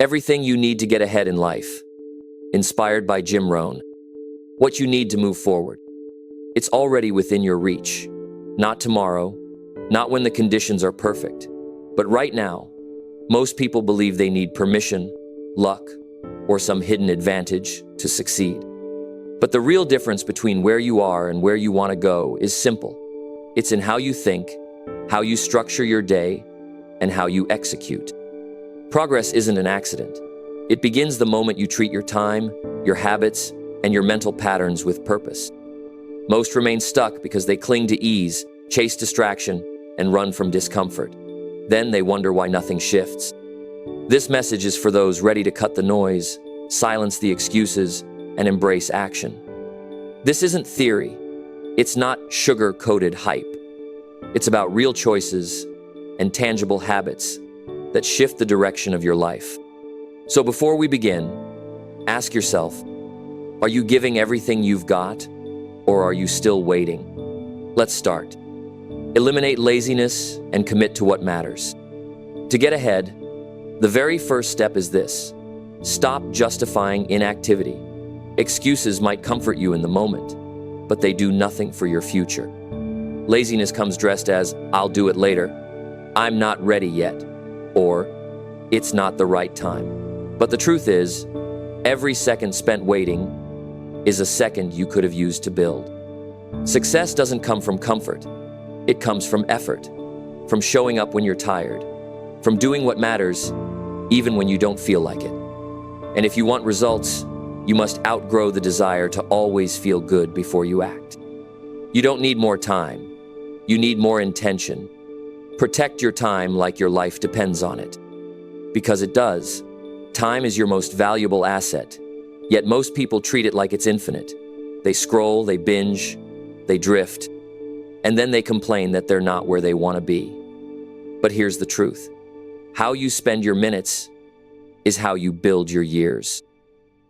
Everything you need to get ahead in life. Inspired by Jim Rohn. What you need to move forward. It's already within your reach. Not tomorrow, not when the conditions are perfect, but right now. Most people believe they need permission, luck, or some hidden advantage to succeed. But the real difference between where you are and where you want to go is simple. It's in how you think, how you structure your day, and how you execute. Progress isn't an accident. It begins the moment you treat your time, your habits, and your mental patterns with purpose. Most remain stuck because they cling to ease, chase distraction, and run from discomfort. Then they wonder why nothing shifts. This message is for those ready to cut the noise, silence the excuses, and embrace action. This isn't theory. It's not sugar-coated hype. It's about real choices and tangible habits that shift the direction of your life. So before we begin, ask yourself, are you giving everything you've got, or are you still waiting? Let's start. Eliminate laziness and commit to what matters. To get ahead, the very first step is this. Stop justifying inactivity. Excuses might comfort you in the moment, but they do nothing for your future. Laziness comes dressed as, I'll do it later, I'm not ready yet, or it's not the right time. But the truth is, every second spent waiting is a second you could have used to build. Success doesn't come from comfort. It comes from effort, from showing up when you're tired, from doing what matters, even when you don't feel like it. And if you want results, you must outgrow the desire to always feel good before you act. You don't need more time. You need more intention. Protect your time like your life depends on it. Because it does. Time is your most valuable asset, yet most people treat it like it's infinite. They scroll, they binge, they drift, and then they complain that they're not where they want to be. But here's the truth. How you spend your minutes is how you build your years.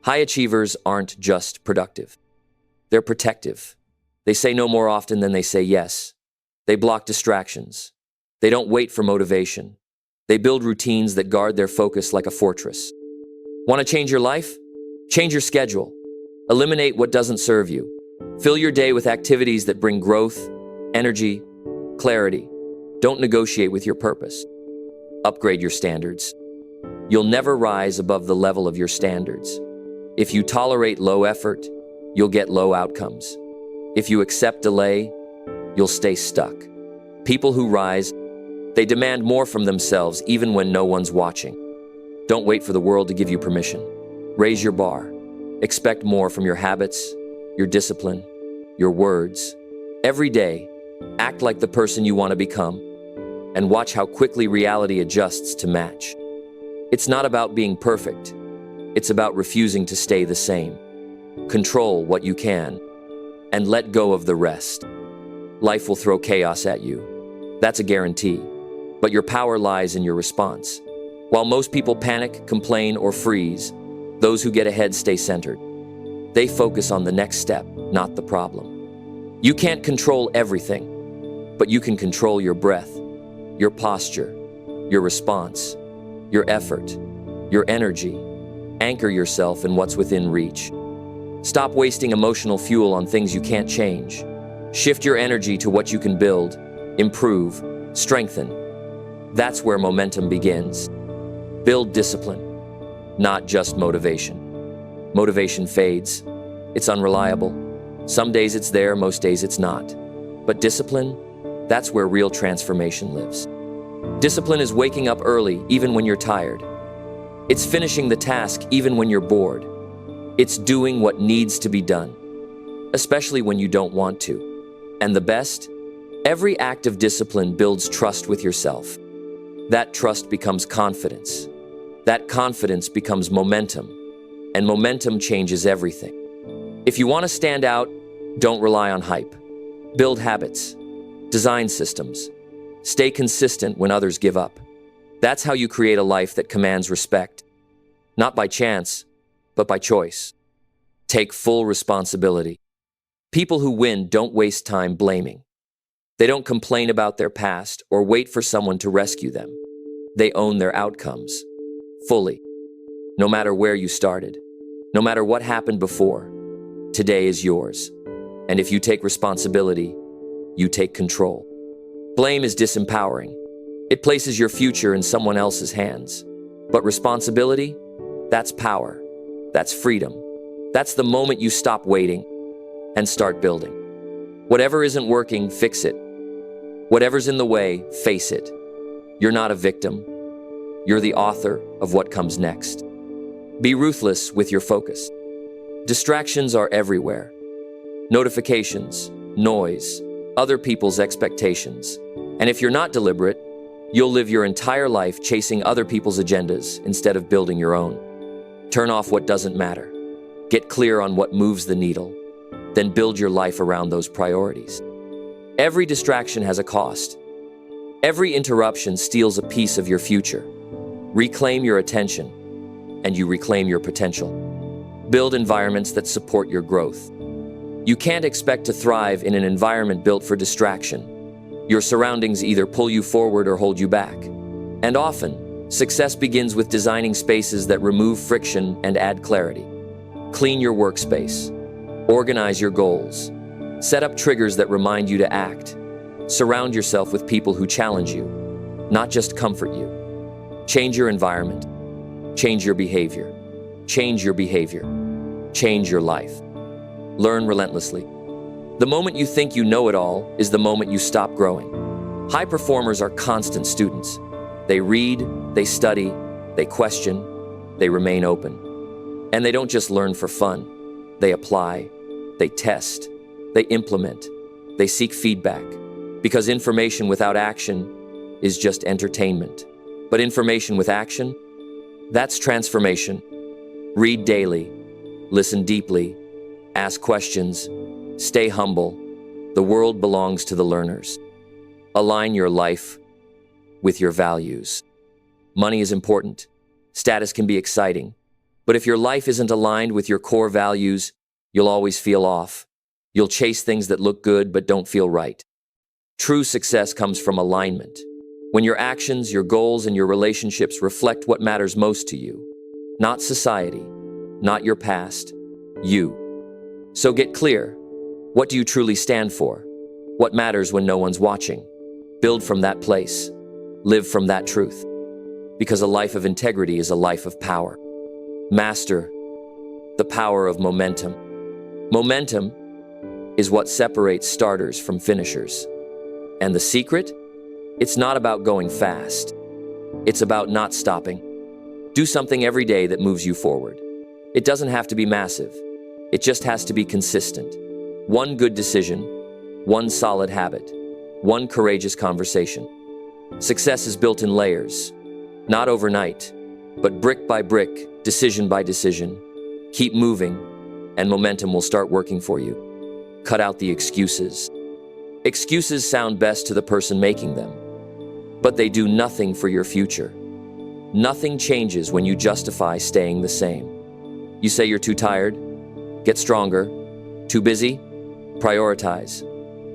High achievers aren't just productive. They're protective. They say no more often than they say yes. They block distractions. They don't wait for motivation. They build routines that guard their focus like a fortress. Want to change your life? Change your schedule. Eliminate what doesn't serve you. Fill your day with activities that bring growth, energy, clarity. Don't negotiate with your purpose. Upgrade your standards. You'll never rise above the level of your standards. If you tolerate low effort, you'll get low outcomes. If you accept delay, you'll stay stuck. People who rise, they demand more from themselves even when no one's watching. Don't wait for the world to give you permission. Raise your bar. Expect more from your habits, your discipline, your words. Every day, act like the person you want to become, and watch how quickly reality adjusts to match. It's not about being perfect. It's about refusing to stay the same. Control what you can, and let go of the rest. Life will throw chaos at you. That's a guarantee. But your power lies in your response. While most people panic, complain, or freeze, those who get ahead stay centered. They focus on the next step, not the problem. You can't control everything, but you can control your breath, your posture, your response, your effort, your energy. Anchor yourself in what's within reach. Stop wasting emotional fuel on things you can't change. Shift your energy to what you can build, improve, strengthen. That's where momentum begins. Build discipline, not just motivation. Motivation fades. It's unreliable. Some days it's there, most days it's not. But discipline, that's where real transformation lives. Discipline is waking up early, even when you're tired. It's finishing the task, even when you're bored. It's doing what needs to be done, especially when you don't want to. And the best? Every act of discipline builds trust with yourself. That trust becomes confidence. That confidence becomes momentum. And momentum changes everything. If you want to stand out, don't rely on hype. Build habits. Design systems. Stay consistent when others give up. That's how you create a life that commands respect. Not by chance, but by choice. Take full responsibility. People who win don't waste time blaming. They don't complain about their past or wait for someone to rescue them. They own their outcomes fully. No matter where you started, no matter what happened before, today is yours. And if you take responsibility, you take control. Blame is disempowering. It places your future in someone else's hands. But responsibility? That's power. That's freedom. That's the moment you stop waiting and start building. Whatever isn't working, fix it. Whatever's in the way, face it. You're not a victim. You're the author of what comes next. Be ruthless with your focus. Distractions are everywhere. Notifications, noise, other people's expectations. And if you're not deliberate, you'll live your entire life chasing other people's agendas instead of building your own. Turn off what doesn't matter. Get clear on what moves the needle. Then build your life around those priorities. Every distraction has a cost. Every interruption steals a piece of your future. Reclaim your attention, and you reclaim your potential. Build environments that support your growth. You can't expect to thrive in an environment built for distraction. Your surroundings either pull you forward or hold you back. And often, success begins with designing spaces that remove friction and add clarity. Clean your workspace. Organize your goals. Set up triggers that remind you to act. Surround yourself with people who challenge you, not just comfort you. Change your environment. Change your behavior. Change your behavior. Change your life. Learn relentlessly. The moment you think you know it all is the moment you stop growing. High performers are constant students. They read, they study, they question, they remain open. And they don't just learn for fun. They apply, they test, they implement, they seek feedback. Because information without action is just entertainment. But information with action, that's transformation. Read daily, listen deeply, ask questions, stay humble. The world belongs to the learners. Align your life with your values. Money is important. Status can be exciting. But if your life isn't aligned with your core values, you'll always feel off. You'll chase things that look good but don't feel right. True success comes from alignment. When your actions, your goals, and your relationships reflect what matters most to you. Not society, not your past, you. So get clear. What do you truly stand for? What matters when no one's watching? Build from that place. Live from that truth. Because a life of integrity is a life of power. Master the power of momentum. Momentum is what separates starters from finishers. And the secret? It's not about going fast. It's about not stopping. Do something every day that moves you forward. It doesn't have to be massive. It just has to be consistent. One good decision, one solid habit, one courageous conversation. Success is built in layers, not overnight, but brick by brick, decision by decision. Keep moving, and momentum will start working for you. Cut out the excuses. Excuses sound best to the person making them, but they do nothing for your future. Nothing changes when you justify staying the same. You say you're too tired? Get stronger. Too busy? Prioritize.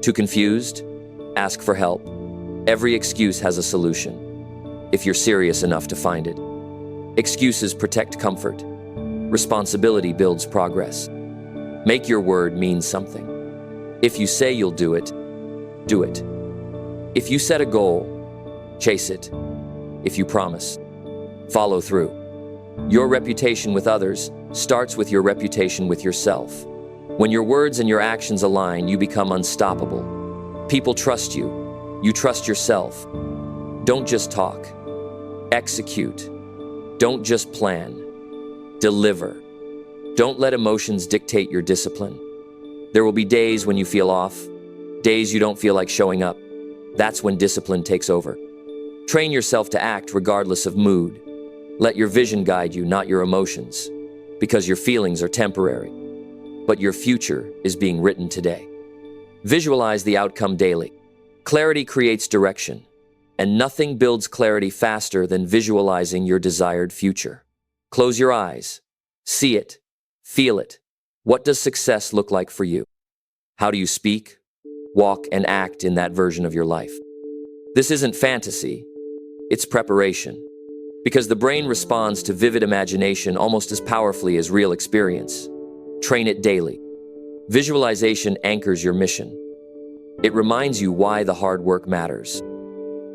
Too confused? Ask for help. Every excuse has a solution, if you're serious enough to find it. Excuses protect comfort. Responsibility builds progress. Make your word mean something. If you say you'll do it, do it. If you set a goal, chase it. If you promise, follow through. Your reputation with others starts with your reputation with yourself. When your words and your actions align, you become unstoppable. People trust you. You trust yourself. Don't just talk. Execute. Don't just plan. Deliver. Don't let emotions dictate your discipline. There will be days when you feel off, days you don't feel like showing up. That's when discipline takes over. Train yourself to act regardless of mood. Let your vision guide you, not your emotions, because your feelings are temporary, but your future is being written today. Visualize the outcome daily. Clarity creates direction, and nothing builds clarity faster than visualizing your desired future. Close your eyes. See it. Feel it. What does success look like for you? How do you speak, walk, and act in that version of your life? This isn't fantasy. It's preparation. Because the brain responds to vivid imagination almost as powerfully as real experience. Train it daily. Visualization anchors your mission. It reminds you why the hard work matters.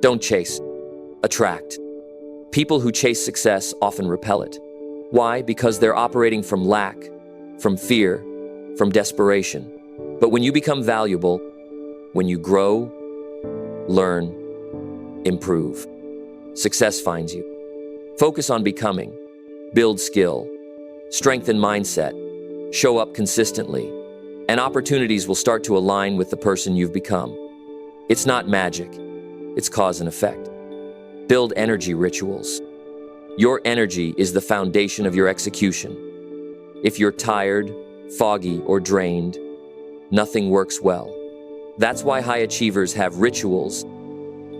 Don't chase, attract. People who chase success often repel it. Why? Because they're operating from lack, from fear, from desperation. But when you become valuable, when you grow, learn, improve, success finds you. Focus on becoming, build skill, strengthen mindset, show up consistently, and opportunities will start to align with the person you've become. It's not magic, it's cause and effect. Build energy rituals. Your energy is the foundation of your execution. If you're tired, foggy, or drained, nothing works well. That's why high achievers have rituals,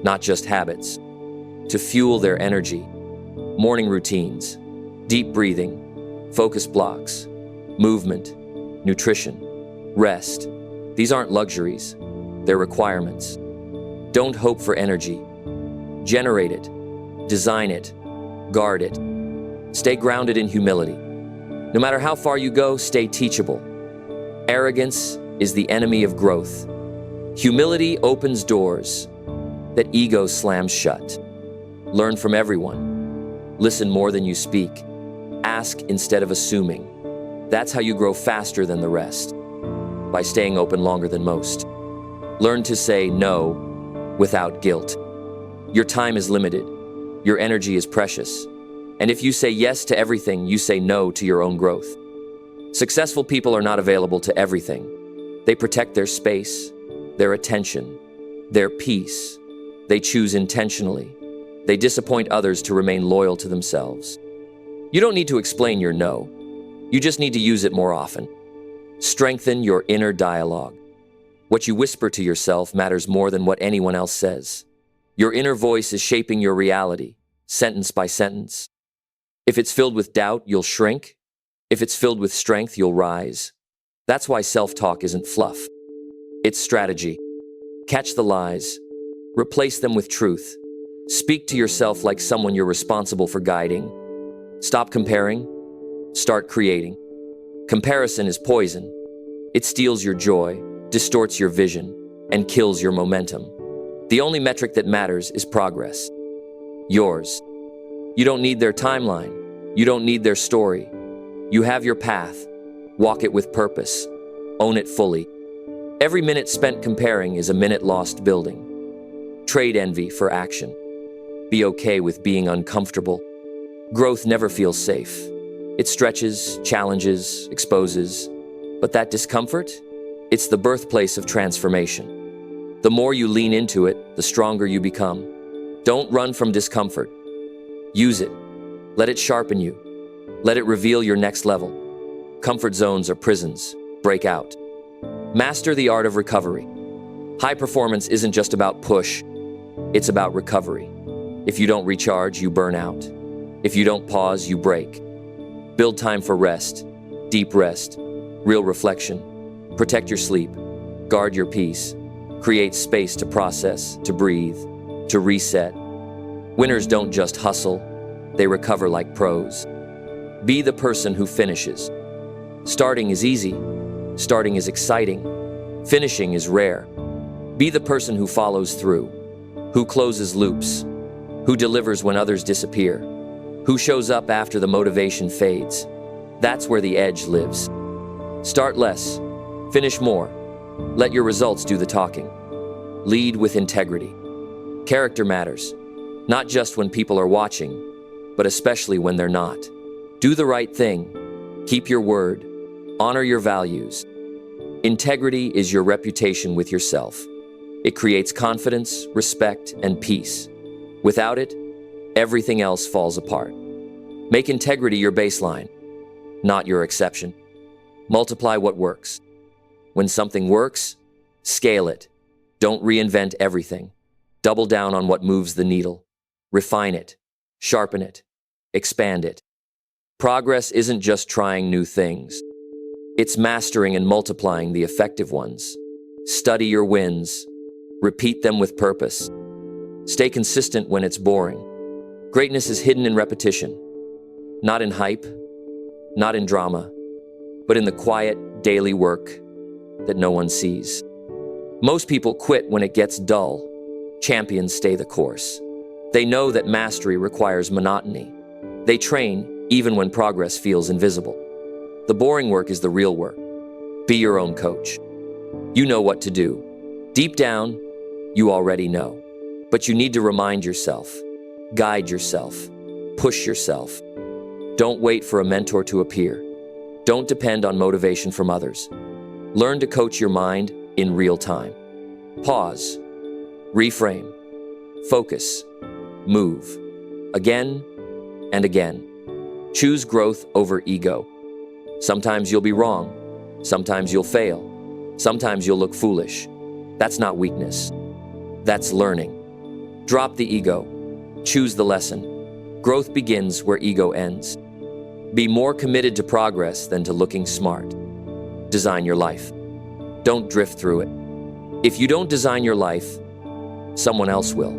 not just habits, to fuel their energy. Morning routines, deep breathing, focus blocks, movement, nutrition, rest. These aren't luxuries, they're requirements. Don't hope for energy. Generate it, design it, guard it. Stay grounded in humility. No matter how far you go, stay teachable. Arrogance is the enemy of growth. Humility opens doors that ego slams shut. Learn from everyone. Listen more than you speak. Ask instead of assuming. That's how you grow faster than the rest, by staying open longer than most. Learn to say no without guilt. Your time is limited. Your energy is precious. And if you say yes to everything, you say no to your own growth. Successful people are not available to everything. They protect their space, their attention, their peace. They choose intentionally. They disappoint others to remain loyal to themselves. You don't need to explain your no. You just need to use it more often. Strengthen your inner dialogue. What you whisper to yourself matters more than what anyone else says. Your inner voice is shaping your reality, sentence by sentence. If it's filled with doubt, you'll shrink. If it's filled with strength, you'll rise. That's why self-talk isn't fluff. It's strategy. Catch the lies. Replace them with truth. Speak to yourself like someone you're responsible for guiding. Stop comparing. Start creating. Comparison is poison. It steals your joy, distorts your vision, and kills your momentum. The only metric that matters is progress. Yours. You don't need their timeline. You don't need their story. You have your path. Walk it with purpose. Own it fully. Every minute spent comparing is a minute lost building. Trade envy for action. Be okay with being uncomfortable. Growth never feels safe. It stretches, challenges, exposes. But that discomfort? It's the birthplace of transformation. The more you lean into it, the stronger you become. Don't run from discomfort. Use it. Let it sharpen you. Let it reveal your next level. Comfort zones are prisons. Break out. Master the art of recovery. High performance isn't just about push. It's about recovery. If you don't recharge, you burn out. If you don't pause, you break. Build time for rest, deep rest, real reflection. Protect your sleep. Guard your peace. Create space to process, to breathe, to reset. Winners don't just hustle, they recover like pros. Be the person who finishes. Starting is easy. Starting is exciting. Finishing is rare. Be the person who follows through, who closes loops, who delivers when others disappear, who shows up after the motivation fades. That's where the edge lives. Start less, finish more. Let your results do the talking. Lead with integrity. Character matters, not just when people are watching, but especially when they're not. Do the right thing. Keep your word. Honor your values. Integrity is your reputation with yourself. It creates confidence, respect, and peace. Without it, everything else falls apart. Make integrity your baseline, not your exception. Multiply what works. When something works, scale it. Don't reinvent everything. Double down on what moves the needle. Refine it, sharpen it, expand it. Progress isn't just trying new things. It's mastering and multiplying the effective ones. Study your wins. Repeat them with purpose. Stay consistent when it's boring. Greatness is hidden in repetition, not in hype, not in drama, but in the quiet, daily work that no one sees. Most people quit when it gets dull. Champions stay the course. They know that mastery requires monotony. They train even when progress feels invisible. The boring work is the real work. Be your own coach. You know what to do. Deep down, you already know. But you need to remind yourself, guide yourself, push yourself. Don't wait for a mentor to appear. Don't depend on motivation from others. Learn to coach your mind in real time. Pause, reframe, focus, move, again and again. Choose growth over ego. Sometimes you'll be wrong. Sometimes you'll fail. Sometimes you'll look foolish. That's not weakness. That's learning. Drop the ego. Choose the lesson. Growth begins where ego ends. Be more committed to progress than to looking smart. Design your life. Don't drift through it. If you don't design your life, someone else will.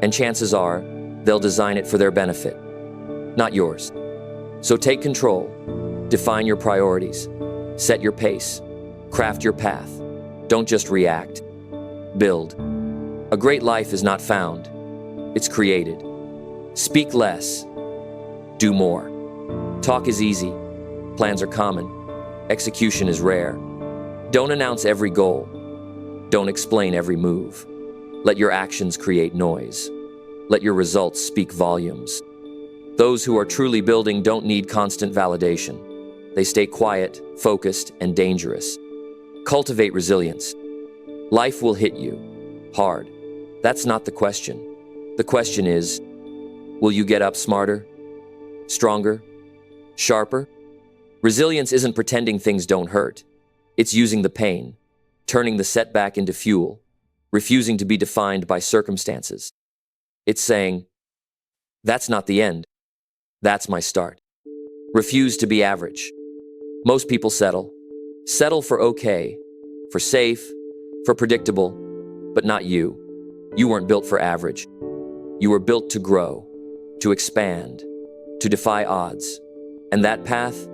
And chances are, they'll design it for their benefit, not yours. So take control. Define your priorities. Set your pace. Craft your path. Don't just react. Build. A great life is not found. It's created. Speak less. Do more. Talk is easy. Plans are common. Execution is rare. Don't announce every goal. Don't explain every move. Let your actions create noise. Let your results speak volumes. Those who are truly building don't need constant validation. They stay quiet, focused, and dangerous. Cultivate resilience. Life will hit you hard. That's not the question. The question is, will you get up smarter, stronger, sharper? Resilience isn't pretending things don't hurt. It's using the pain, turning the setback into fuel, refusing to be defined by circumstances. It's saying, that's not the end. That's my start. Refuse to be average. Most people settle. Settle for okay, for safe, for predictable, but not you. You weren't built for average. You were built to grow, to expand, to defy odds. And that path,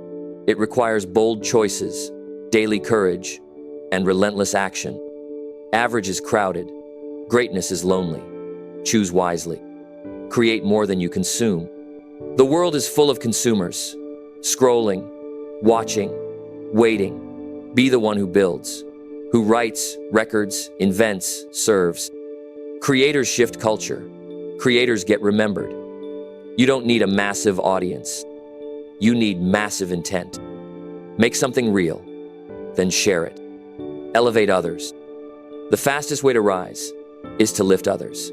it requires bold choices, daily courage, and relentless action. Average is crowded. Greatness is lonely. Choose wisely. Create more than you consume. The world is full of consumers, scrolling, watching, waiting. Be the one who builds, who writes, records, invents, serves. Creators shift culture. Creators get remembered. You don't need a massive audience. You need massive intent. Make something real, then share it. Elevate others. The fastest way to rise is to lift others.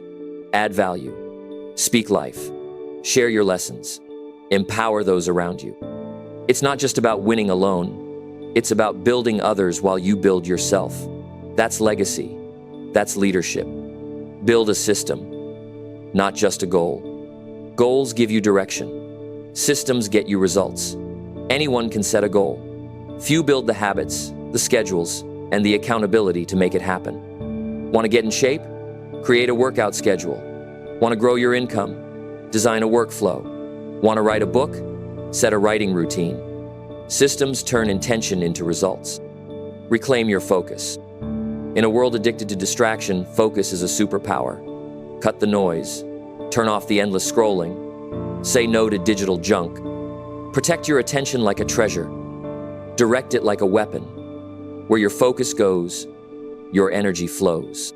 Add value. Speak life. Share your lessons. Empower those around you. It's not just about winning alone. It's about building others while you build yourself. That's legacy. That's leadership. Build a system, not just a goal. Goals give you direction. Systems get you results. Anyone can set a goal. Few build the habits, the schedules, and the accountability to make it happen. Want to get in shape? Create a workout schedule. Want to grow your income? Design a workflow. Want to write a book? Set a writing routine. Systems turn intention into results. Reclaim your focus. In a world addicted to distraction, focus is a superpower. Cut the noise. Turn off the endless scrolling. Say no to digital junk. Protect your attention like a treasure. Direct it like a weapon. Where your focus goes, your energy flows.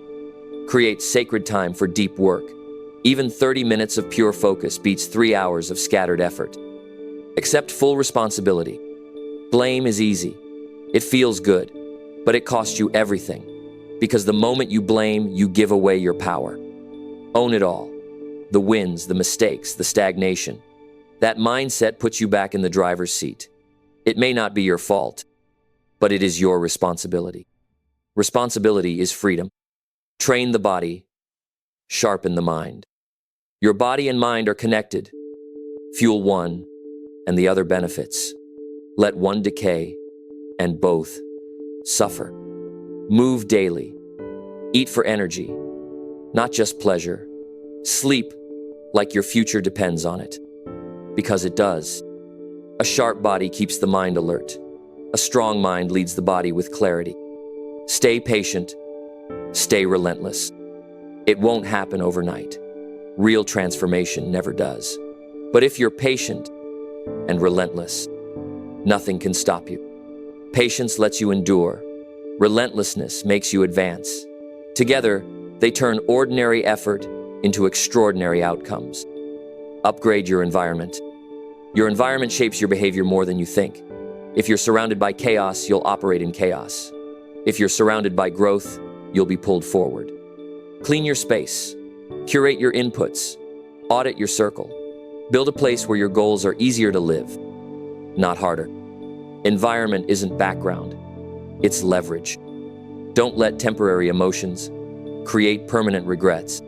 Create sacred time for deep work. Even 30 minutes of pure focus beats 3 hours of scattered effort. Accept full responsibility. Blame is easy. It feels good, but it costs you everything. Because the moment you blame, you give away your power. Own it all. The wins, the mistakes, the stagnation. That mindset puts you back in the driver's seat. It may not be your fault, but it is your responsibility. Responsibility is freedom. Train the body, sharpen the mind. Your body and mind are connected. Fuel one, and the other benefits. Let one decay, and both suffer. Move daily. Eat for energy, not just pleasure. Sleep like your future depends on it. Because it does. A sharp body keeps the mind alert. A strong mind leads the body with clarity. Stay patient. Stay relentless. It won't happen overnight. Real transformation never does. But if you're patient and relentless, nothing can stop you. Patience lets you endure. Relentlessness makes you advance. Together, they turn ordinary effort into extraordinary outcomes. Upgrade your environment. Your environment shapes your behavior more than you think. If you're surrounded by chaos, you'll operate in chaos. If you're surrounded by growth, you'll be pulled forward. Clean your space. Curate your inputs. Audit your circle. Build a place where your goals are easier to live, not harder. Environment isn't background. It's leverage. Don't let temporary emotions create permanent regrets.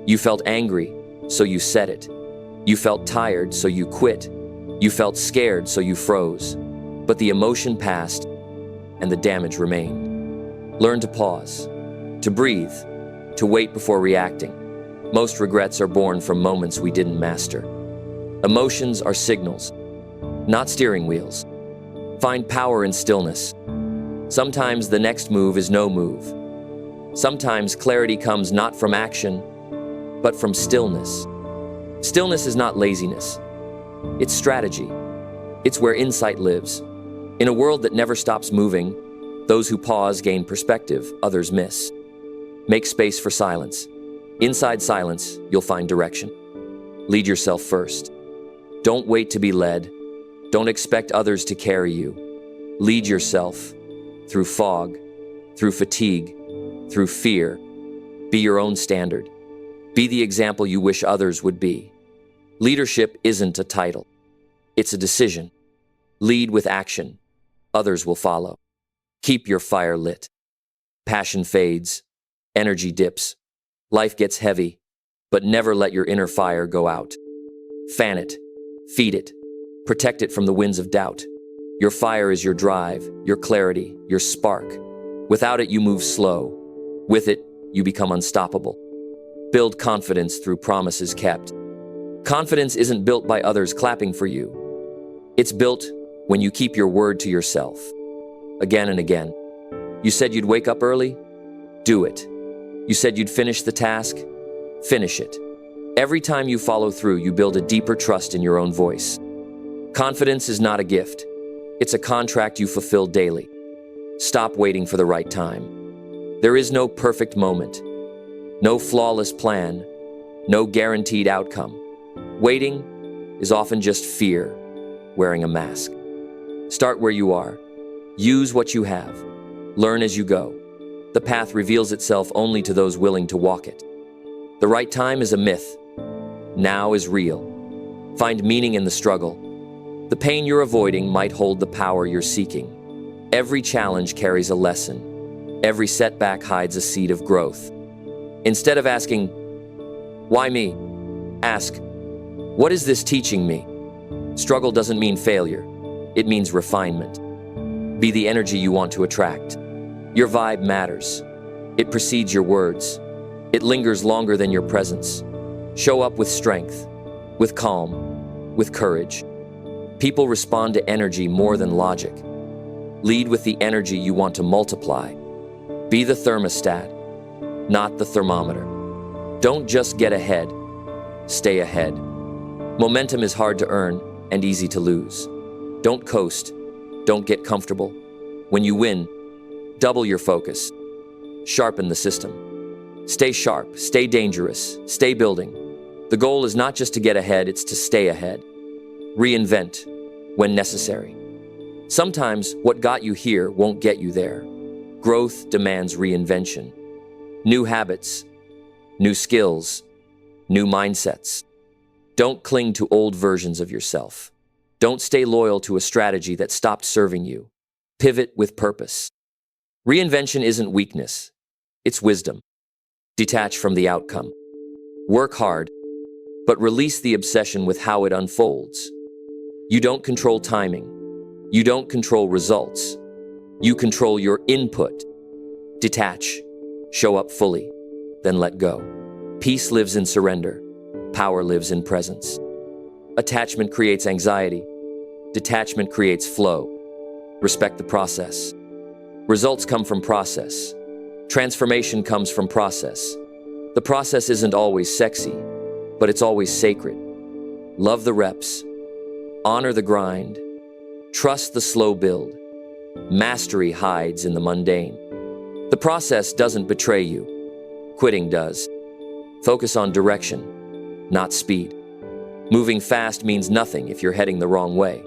You felt angry, so you said it. You felt tired, so you quit. You felt scared, so you froze. But the emotion passed, and the damage remained. Learn to pause, to breathe, to wait before reacting. Most regrets are born from moments we didn't master. Emotions are signals, not steering wheels. Find power in stillness. Sometimes the next move is no move. Sometimes clarity comes not from action, but from stillness. Stillness is not laziness. It's strategy. It's where insight lives. In a world that never stops moving, those who pause gain perspective, others miss. Make space for silence. Inside silence, you'll find direction. Lead yourself first. Don't wait to be led. Don't expect others to carry you. Lead yourself through fog, through fatigue, through fear. Be your own standard. Be the example you wish others would be. Leadership isn't a title. It's a decision. Lead with action. Others will follow. Keep your fire lit. Passion fades. Energy dips. Life gets heavy, but never let your inner fire go out. Fan it. Feed it. Protect it from the winds of doubt. Your fire is your drive, your clarity, your spark. Without it, you move slow. With it, you become unstoppable. Build confidence through promises kept. Confidence isn't built by others clapping for you. It's built when you keep your word to yourself. Again and again. You said you'd wake up early? Do it. You said you'd finish the task? Finish it. Every time you follow through, you build a deeper trust in your own voice. Confidence is not a gift. It's a contract you fulfill daily. Stop waiting for the right time. There is no perfect moment, no flawless plan, no guaranteed outcome. Waiting is often just fear wearing a mask. Start where you are. Use what you have. Learn as you go. The path reveals itself only to those willing to walk it. The right time is a myth. Now is real. Find meaning in the struggle. The pain you're avoiding might hold the power you're seeking. Every challenge carries a lesson. Every setback hides a seed of growth. Instead of asking, "Why me?" ask, "What is this teaching me?" Struggle doesn't mean failure. It means refinement. Be the energy you want to attract. Your vibe matters. It precedes your words. It lingers longer than your presence. Show up with strength, with calm, with courage. People respond to energy more than logic. Lead with the energy you want to multiply. Be the thermostat, not the thermometer. Don't just get ahead, stay ahead. Momentum is hard to earn and easy to lose. Don't coast, don't get comfortable. When you win, double your focus. Sharpen the system. Stay sharp, stay dangerous, stay building. The goal is not just to get ahead, it's to stay ahead. Reinvent when necessary. Sometimes what got you here won't get you there. Growth demands reinvention. New habits, new skills, new mindsets. Don't cling to old versions of yourself. Don't stay loyal to a strategy that stopped serving you. Pivot with purpose. Reinvention isn't weakness, it's wisdom. Detach from the outcome. Work hard, but release the obsession with how it unfolds. You don't control timing. You don't control results. You control your input. Detach. Show up fully. Then let go. Peace lives in surrender. Power lives in presence. Attachment creates anxiety. Detachment creates flow. Respect the process. Results come from process. Transformation comes from process. The process isn't always sexy, but it's always sacred. Love the reps. Honor the grind. Trust the slow build. Mastery hides in the mundane. The process doesn't betray you. Quitting does. Focus on direction, not speed. Moving fast means nothing if you're heading the wrong way.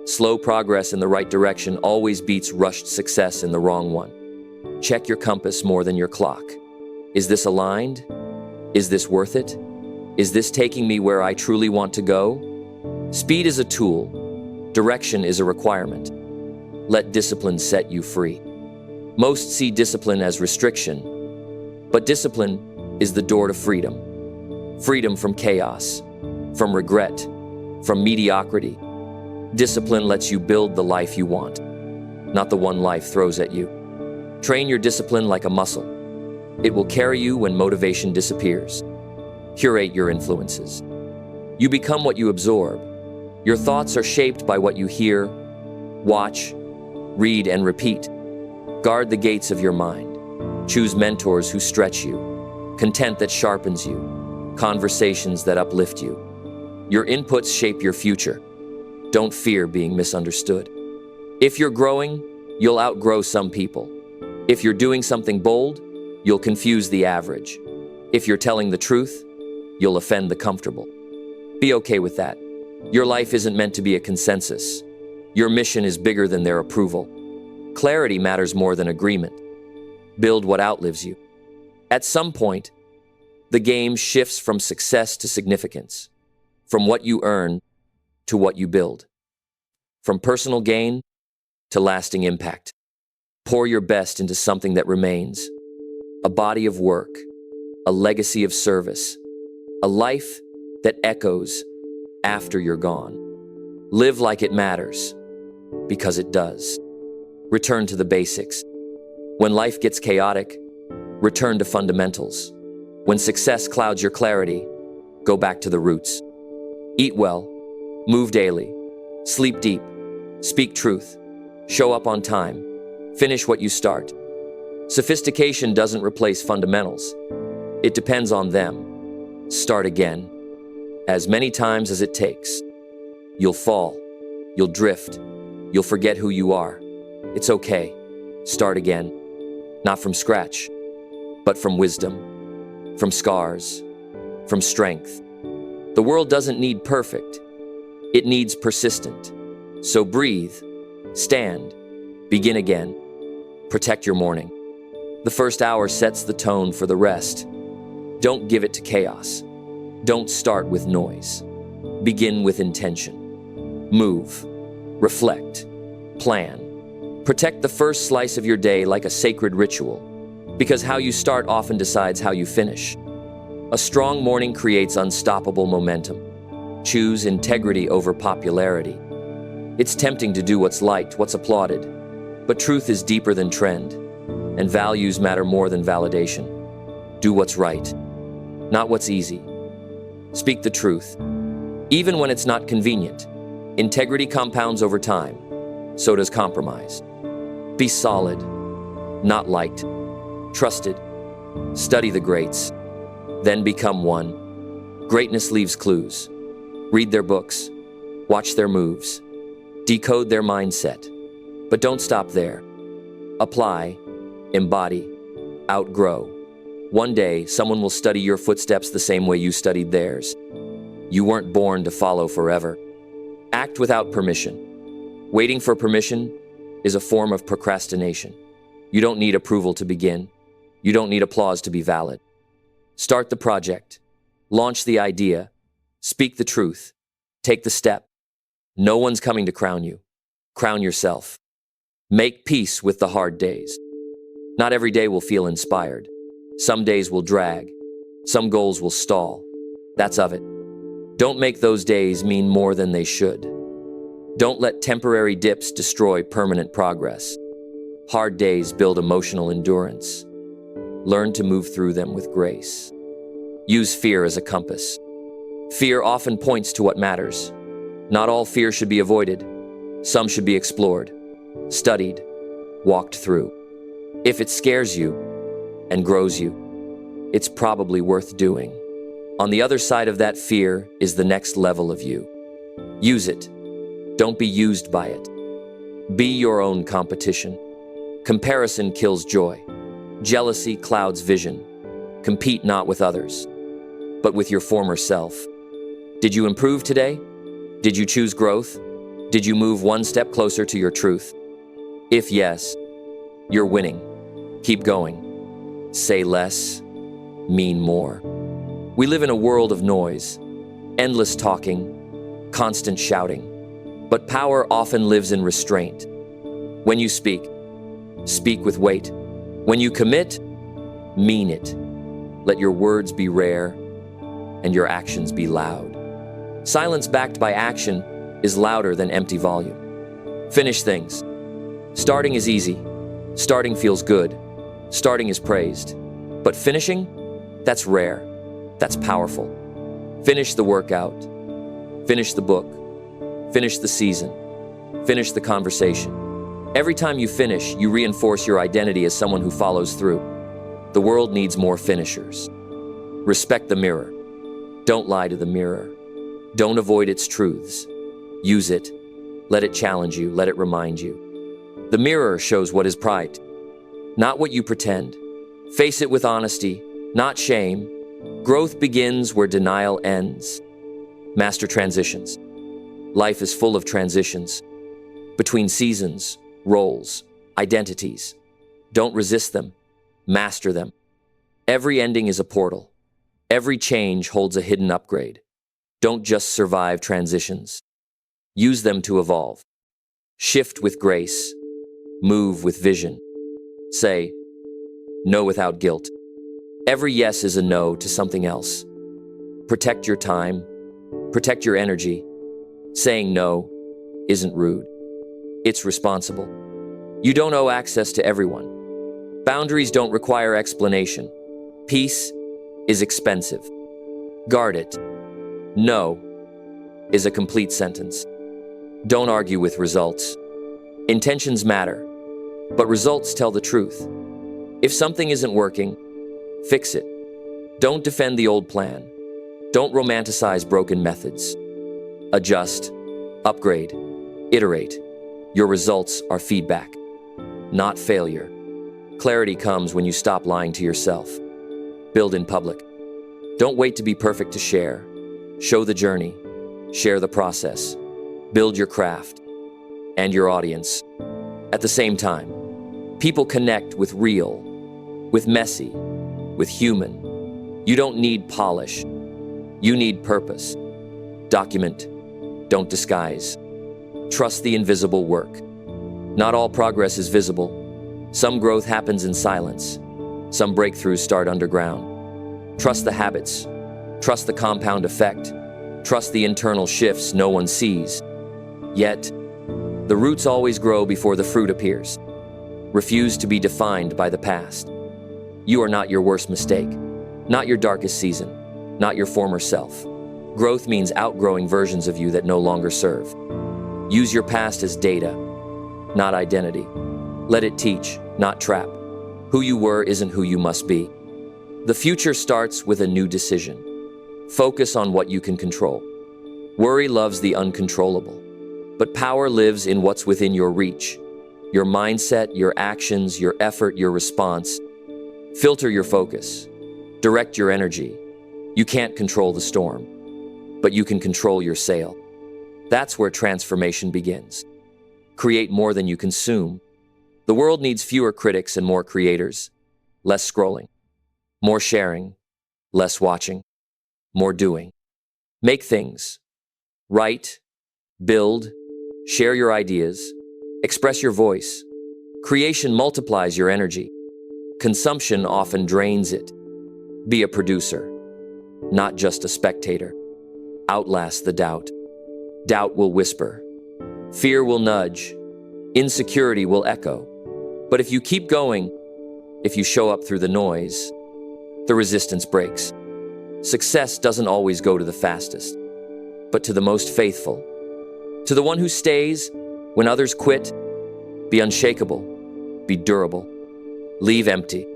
Slow progress in the right direction always beats rushed success in the wrong one. Check your compass more than your clock. Is this aligned? Is this worth it? Is this taking me where I truly want to go? Speed is a tool. Direction is a requirement. Let discipline set you free. Most see discipline as restriction, but discipline is the door to freedom. Freedom from chaos, from regret, from mediocrity. Discipline lets you build the life you want, not the one life throws at you. Train your discipline like a muscle. It will carry you when motivation disappears. Curate your influences. You become what you absorb. Your thoughts are shaped by what you hear, watch, read, and repeat. Guard the gates of your mind. Choose mentors who stretch you, content that sharpens you, conversations that uplift you. Your inputs shape your future. Don't fear being misunderstood. If you're growing, you'll outgrow some people. If you're doing something bold, you'll confuse the average. If you're telling the truth, you'll offend the comfortable. Be okay with that. Your life isn't meant to be a consensus. Your mission is bigger than their approval. Clarity matters more than agreement. Build what outlives you. At some point, the game shifts from success to significance, from what you earn to what you build, from personal gain to lasting impact. Pour your best into something that remains, a body of work, a legacy of service, a life that echoes after you're gone. Live like it matters, because it does. Return to the basics. When life gets chaotic, return to fundamentals. When success clouds your clarity, go back to the roots. Eat well, move daily, sleep deep, speak truth, show up on time, finish what you start. Sophistication doesn't replace fundamentals. It depends on them. Start again, as many times as it takes. You'll fall, you'll drift, you'll forget who you are. It's okay. Start again. Not from scratch, but from wisdom, from scars, from strength. The world doesn't need perfect. It needs persistent. So breathe, stand, begin again. Protect your morning. The first hour sets the tone for the rest. Don't give it to chaos. Don't start with noise. Begin with intention. Move, reflect, plan. Protect the first slice of your day like a sacred ritual, because how you start often decides how you finish. A strong morning creates unstoppable momentum. Choose integrity over popularity. It's tempting to do what's liked, what's applauded, but truth is deeper than trend, and values matter more than validation. Do what's right, not what's easy. Speak the truth, even when it's not convenient. Integrity compounds over time, so does compromise. Be solid, not liked, trusted. Study the greats, then become one. Greatness leaves clues. Read their books, watch their moves, decode their mindset. But don't stop there. Apply, embody, outgrow. One day, someone will study your footsteps the same way you studied theirs. You weren't born to follow forever. Act without permission. Waiting for permission is a form of procrastination. You don't need approval to begin. You don't need applause to be valid. Start the project. Launch the idea. Speak the truth. Take the step. No one's coming to crown you. Crown yourself. Make peace with the hard days. Not every day will feel inspired. Some days will drag. Some goals will stall. That's of it. Don't make those days mean more than they should. Don't let temporary dips destroy permanent progress. Hard days build emotional endurance. Learn to move through them with grace. Use fear as a compass. Fear often points to what matters. Not all fear should be avoided. Some should be explored, studied, walked through. If it scares you and grows you, it's probably worth doing. On the other side of that fear is the next level of you. Use it. Don't be used by it. Be your own competition. Comparison kills joy. Jealousy clouds vision. Compete not with others, but with your former self. Did you improve today? Did you choose growth? Did you move one step closer to your truth? If yes, you're winning. Keep going. Say less, mean more. We live in a world of noise, endless talking, constant shouting. But power often lives in restraint. When you speak, speak with weight. When you commit, mean it. Let your words be rare and your actions be loud. Silence backed by action is louder than empty volume. Finish things. Starting is easy. Starting feels good. Starting is praised. But finishing? That's rare. That's powerful. Finish the workout. Finish the book. Finish the season. Finish the conversation. Every time you finish, you reinforce your identity as someone who follows through. The world needs more finishers. Respect the mirror. Don't lie to the mirror. Don't avoid its truths. Use it. Let it challenge you. Let it remind you. The mirror shows what is pride, not what you pretend. Face it with honesty, not shame. Growth begins where denial ends. Master transitions. Life is full of transitions. Between seasons, roles, identities. Don't resist them. Master them. Every ending is a portal. Every change holds a hidden upgrade. Don't just survive transitions. Use them to evolve. Shift with grace. Move with vision. Say no without guilt. Every yes is a no to something else. Protect your time. Protect your energy. Saying no isn't rude. It's responsible. You don't owe access to everyone. Boundaries don't require explanation. Peace is expensive. Guard it. No is a complete sentence. Don't argue with results. Intentions matter, but results tell the truth. If something isn't working, fix it. Don't defend the old plan. Don't romanticize broken methods. Adjust, upgrade, iterate. Your results are feedback, not failure. Clarity comes when you stop lying to yourself. Build in public. Don't wait to be perfect to share. Show the journey. Share the process. Build your craft and your audience. At the same time, people connect with real, with messy, with human. You don't need polish. You need purpose. Document. Don't disguise. Trust the invisible work. Not all progress is visible. Some growth happens in silence. Some breakthroughs start underground. Trust the habits. Trust the compound effect. Trust the internal shifts no one sees. Yet, the roots always grow before the fruit appears. Refuse to be defined by the past. You are not your worst mistake, not your darkest season, not your former self. Growth means outgrowing versions of you that no longer serve. Use your past as data, not identity. Let it teach, not trap. Who you were isn't who you must be. The future starts with a new decision. Focus on what you can control. Worry loves the uncontrollable, but power lives in what's within your reach. Your mindset, your actions, your effort, your response. Filter your focus. Direct your energy. You can't control the storm, but you can control your sail. That's where transformation begins. Create more than you consume. The world needs fewer critics and more creators. Less scrolling. More sharing. Less watching. More doing. Make things. Write. Build. Share your ideas. Express your voice. Creation multiplies your energy. Consumption often drains it. Be a producer, not just a spectator. Outlast the doubt. Doubt will whisper. Fear will nudge. Insecurity will echo. But if you keep going, if you show up through the noise, the resistance breaks. Success doesn't always go to the fastest, but to the most faithful. To the one who stays when others quit. Be unshakable. Be durable. Leave empty.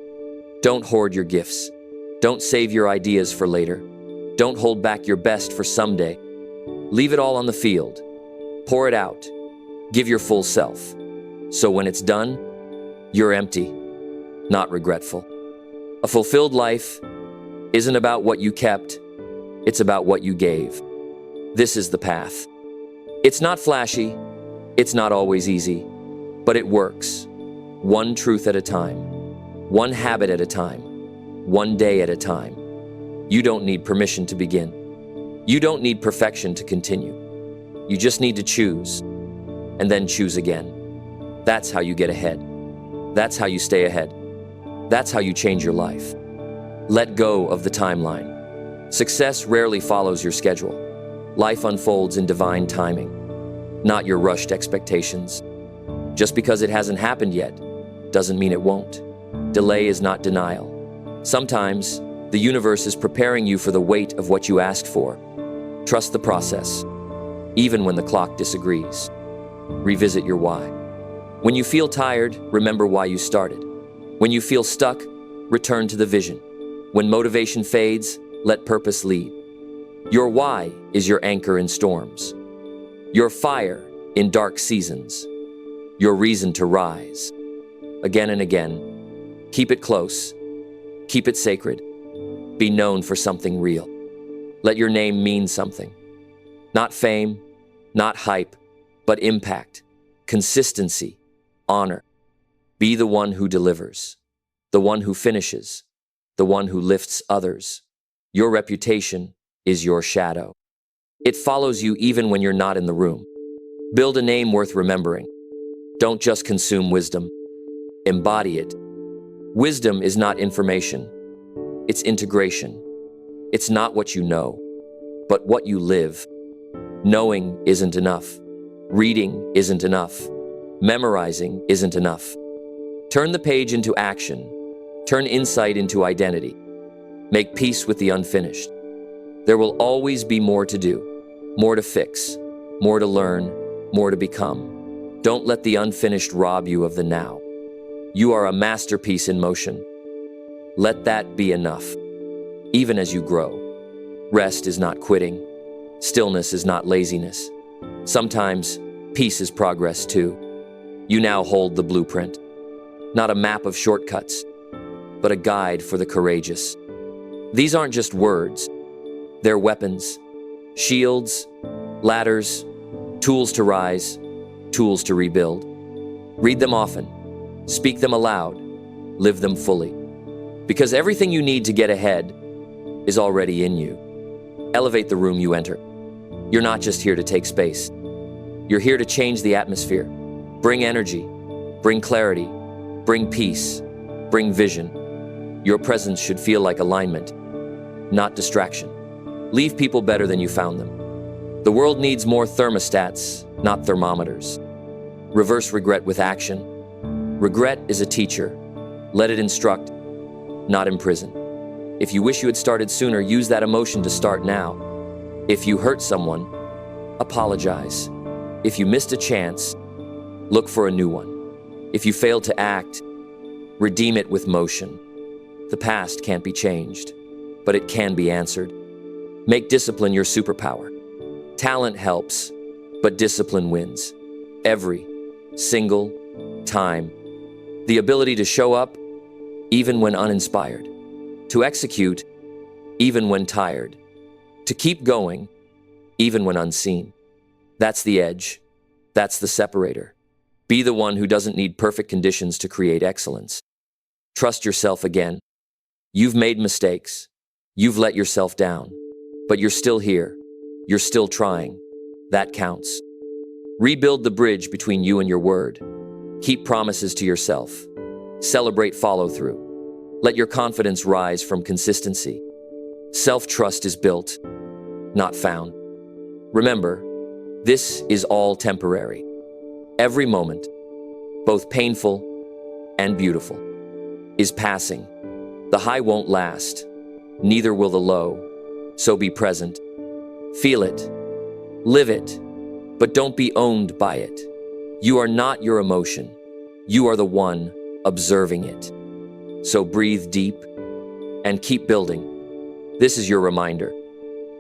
Don't hoard your gifts. Don't save your ideas for later. Don't hold back your best for someday. Leave it all on the field. Pour it out. Give your full self. So when it's done, you're empty, not regretful. A fulfilled life isn't about what you kept, it's about what you gave. This is the path. It's not flashy, it's not always easy, but it works. One truth at a time, one habit at a time, one day at a time. You don't need permission to begin. You don't need perfection to continue. You just need to choose, and then choose again. That's how you get ahead. That's how you stay ahead. That's how you change your life. Let go of the timeline. Success rarely follows your schedule. Life unfolds in divine timing, not your rushed expectations. Just because it hasn't happened yet doesn't mean it won't. Delay is not denial. Sometimes, the universe is preparing you for the weight of what you asked for. Trust the process, even when the clock disagrees. Revisit your why. When you feel tired, remember why you started. When you feel stuck, return to the vision. When motivation fades, let purpose lead. Your why is your anchor in storms, your fire in dark seasons, your reason to rise. Again and again, keep it close, keep it sacred. Be known for something real. Let your name mean something. Not fame, not hype, but impact, consistency, honor. Be the one who delivers, the one who finishes, the one who lifts others. Your reputation is your shadow. It follows you even when you're not in the room. Build a name worth remembering. Don't just consume wisdom. Embody it. Wisdom is not information. It's integration. It's not what you know, but what you live. Knowing isn't enough. Reading isn't enough. Memorizing isn't enough. Turn the page into action. Turn insight into identity. Make peace with the unfinished. There will always be more to do, more to fix, more to learn, more to become. Don't let the unfinished rob you of the now. You are a masterpiece in motion. Let that be enough, even as you grow. Rest is not quitting. Stillness is not laziness. Sometimes, peace is progress too. You now hold the blueprint. Not a map of shortcuts, but a guide for the courageous. These aren't just words. They're weapons, shields, ladders, tools to rise, tools to rebuild. Read them often, speak them aloud, live them fully. Because everything you need to get ahead is already in you. Elevate the room you enter. You're not just here to take space. You're here to change the atmosphere. Bring energy, bring clarity, bring peace, bring vision. Your presence should feel like alignment, not distraction. Leave people better than you found them. The world needs more thermostats, not thermometers. Reverse regret with action. Regret is a teacher. Let it instruct, not imprison. If you wish you had started sooner, use that emotion to start now. If you hurt someone, apologize. If you missed a chance, look for a new one. If you failed to act, redeem it with motion. The past can't be changed, but it can be answered. Make discipline your superpower. Talent helps, but discipline wins. Every single time. The ability to show up, even when uninspired. To execute, even when tired. To keep going, even when unseen. That's the edge. That's the separator. Be the one who doesn't need perfect conditions to create excellence. Trust yourself again. You've made mistakes. You've let yourself down. But you're still here. You're still trying. That counts. Rebuild the bridge between you and your word. Keep promises to yourself. Celebrate follow-through. Let your confidence rise from consistency. Self-trust is built, not found. Remember, this is all temporary. Every moment, both painful and beautiful, is passing. The high won't last, neither will the low. So be present. Feel it. Live it. But don't be owned by it. You are not your emotion. You are the one observing it. So breathe deep and keep building. This is your reminder.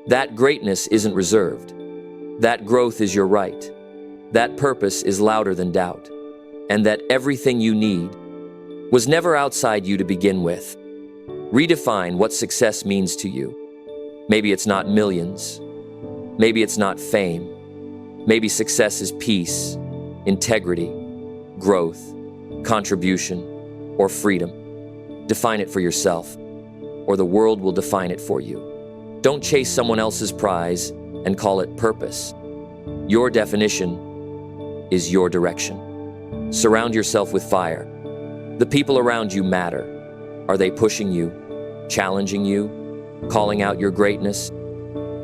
That greatness isn't reserved. That growth is your right. That purpose is louder than doubt. And that everything you need was never outside you to begin with. Redefine what success means to you. Maybe it's not millions. Maybe it's not fame. Maybe success is peace, integrity, growth, contribution, or freedom. Define it for yourself, or the world will define it for you. Don't chase someone else's prize and call it purpose. Your definition is your direction. Surround yourself with fire. The people around you matter. Are they pushing you, challenging you, calling out your greatness?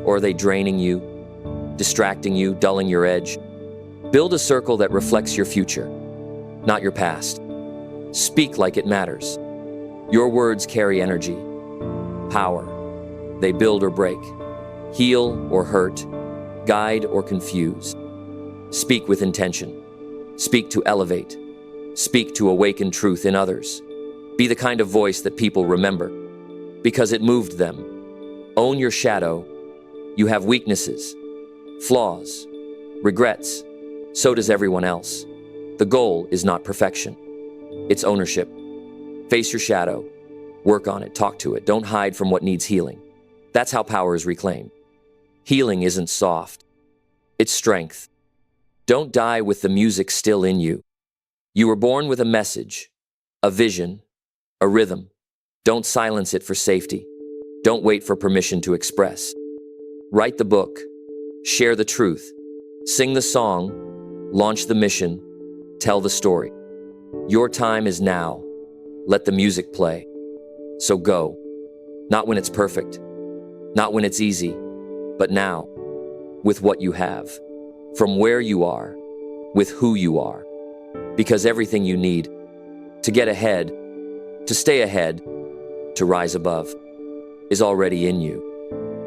Or are they draining you, distracting you, dulling your edge? Build a circle that reflects your future, not your past. Speak like it matters. Your words carry energy, power. They build or break, heal or hurt, guide or confuse. Speak with intention. Speak to elevate. Speak to awaken truth in others. Be the kind of voice that people remember, because it moved them. Own your shadow. You have weaknesses, flaws, regrets. So does everyone else. The goal is not perfection. It's ownership. Face your shadow. Work on it. Talk to it. Don't hide from what needs healing. That's how power is reclaimed. Healing isn't soft. It's strength. Don't die with the music still in you. You were born with a message, a vision, a rhythm. Don't silence it for safety. Don't wait for permission to express. Write the book. Share the truth. Sing the song. Launch the mission. Tell the story. Your time is now. Let the music play. So go. Not when it's perfect. Not when it's easy. But now. With what you have. From where you are. With who you are. Because everything you need to get ahead, to stay ahead, to rise above, is already in you.